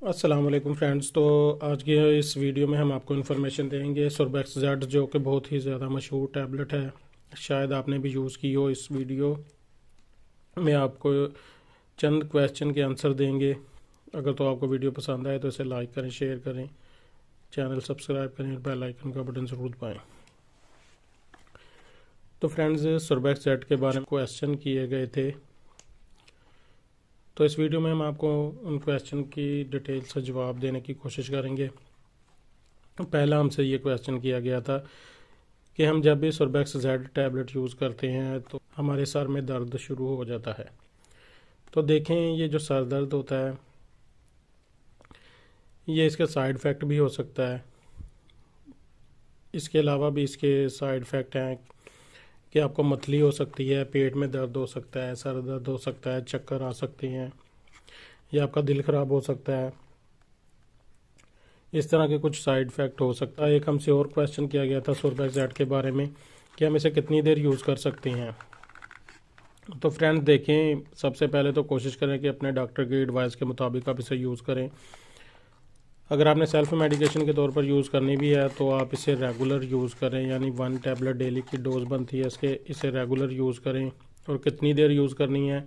السلام علیکم فرینڈز، تو آج کی اس ویڈیو میں ہم آپ کو انفارمیشن دیں گے سوربیکس زیڈ، جو کہ بہت ہی زیادہ مشہور ٹیبلٹ ہے، شاید آپ نے بھی یوز کی ہو۔ اس ویڈیو میں آپ کو چند کویسچن کے آنسر دیں گے۔ اگر تو آپ کو ویڈیو پسند آئے تو اسے لائک کریں، شیئر کریں، چینل سبسکرائب کریں اور بیل آئیکن کا بٹن ضرور دبائیں۔ تو فرینڈز، سوربیکس زیڈ کے بارے میں کویسچن کیے گئے تھے، تو اس ویڈیو میں ہم آپ کو ان کویسچن کی ڈیٹیل سے جواب دینے کی کوشش کریں گے۔ پہلا ہم سے یہ کویسچن کیا گیا تھا کہ ہم جب بھی سوربیکس زیڈ ٹیبلٹ یوز کرتے ہیں تو ہمارے سر میں درد شروع ہو جاتا ہے۔ تو دیکھیں، یہ جو سر درد ہوتا ہے یہ اس کا سائیڈ افیکٹ بھی ہو سکتا ہے۔ اس کے علاوہ بھی اس کے سائیڈ افیکٹ ہیں کہ آپ کو متلی ہو سکتی ہے، پیٹ میں درد ہو سکتا ہے، سر درد ہو سکتا ہے، چکر آ سکتے ہیں، یا آپ کا دل خراب ہو سکتا ہے۔ اس طرح کے کچھ سائیڈ افیکٹ ہو سکتا ہے۔ ایک ہم سے اور کویسچن کیا گیا تھا سوربیکس زیڈ کے بارے میں کہ ہم اسے کتنی دیر یوز کر سکتے ہیں۔ تو فرینڈ دیکھیں، سب سے پہلے تو کوشش کریں کہ اپنے ڈاکٹر کی ایڈوائس کے مطابق آپ اسے یوز کریں۔ اگر آپ نے سیلف میڈیکیشن کے طور پر یوز کرنی بھی ہے تو آپ اسے ریگولر یوز کریں، یعنی 1 ٹیبلٹ ڈیلی کی ڈوز بنتی ہے اسے ریگولر یوز کریں۔ اور کتنی دیر یوز کرنی ہے،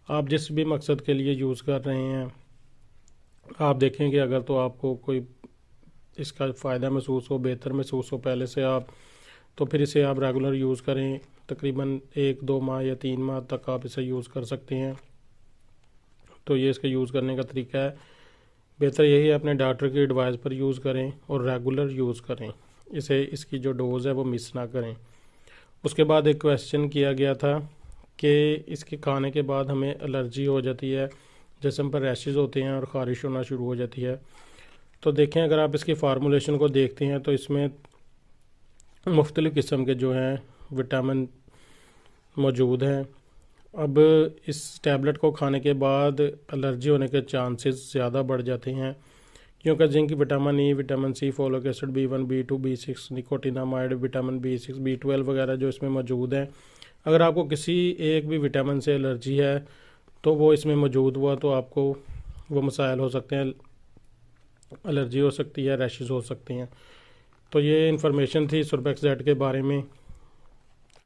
آپ جس بھی مقصد کے لیے یوز کر رہے ہیں آپ دیکھیں کہ اگر تو آپ کو کوئی اس کا فائدہ محسوس ہو، بہتر محسوس ہو پہلے سے تو پھر اسے آپ ریگولر یوز کریں۔ تقریباً 1-2 ماہ یا 3 ماہ تک آپ اسے یوز کر سکتے ہیں۔ تو یہ اس کا یوز کرنے کا طریقہ ہے۔ بہتر یہی ہے اپنے ڈاکٹر کی ایڈوائس پر یوز کریں اور ریگولر یوز کریں، اس کی جو ڈوز ہے وہ مس نہ کریں۔ اس کے بعد ایک کویسچن کیا گیا تھا کہ اس کے کھانے کے بعد ہمیں الرجی ہو جاتی ہے، جسم پر ریشز ہوتے ہیں اور خارش ہونا شروع ہو جاتی ہے۔ تو دیکھیں، اگر آپ اس کی فارمولیشن کو دیکھتے ہیں تو اس میں مختلف قسم کے جو ہیں وٹامن موجود ہیں۔ اب اس ٹیبلٹ کو کھانے کے بعد الرجی ہونے کے چانسز زیادہ بڑھ جاتے ہیں، کیونکہ zinc, vitamin E, vitamin C, folic acid, B1، B2، B6، nicotinamide, vitamin B6، B12 وغیرہ جو اس میں موجود ہیں، اگر آپ کو کسی ایک بھی وٹامن سے الرجی ہے تو وہ اس میں موجود ہوا تو آپ کو وہ مسائل ہو سکتے ہیں، الرجی ہو سکتی ہے، ریشز ہو سکتے ہیں۔ تو یہ انفارمیشن تھی سوربیکس زیڈ کے بارے میں۔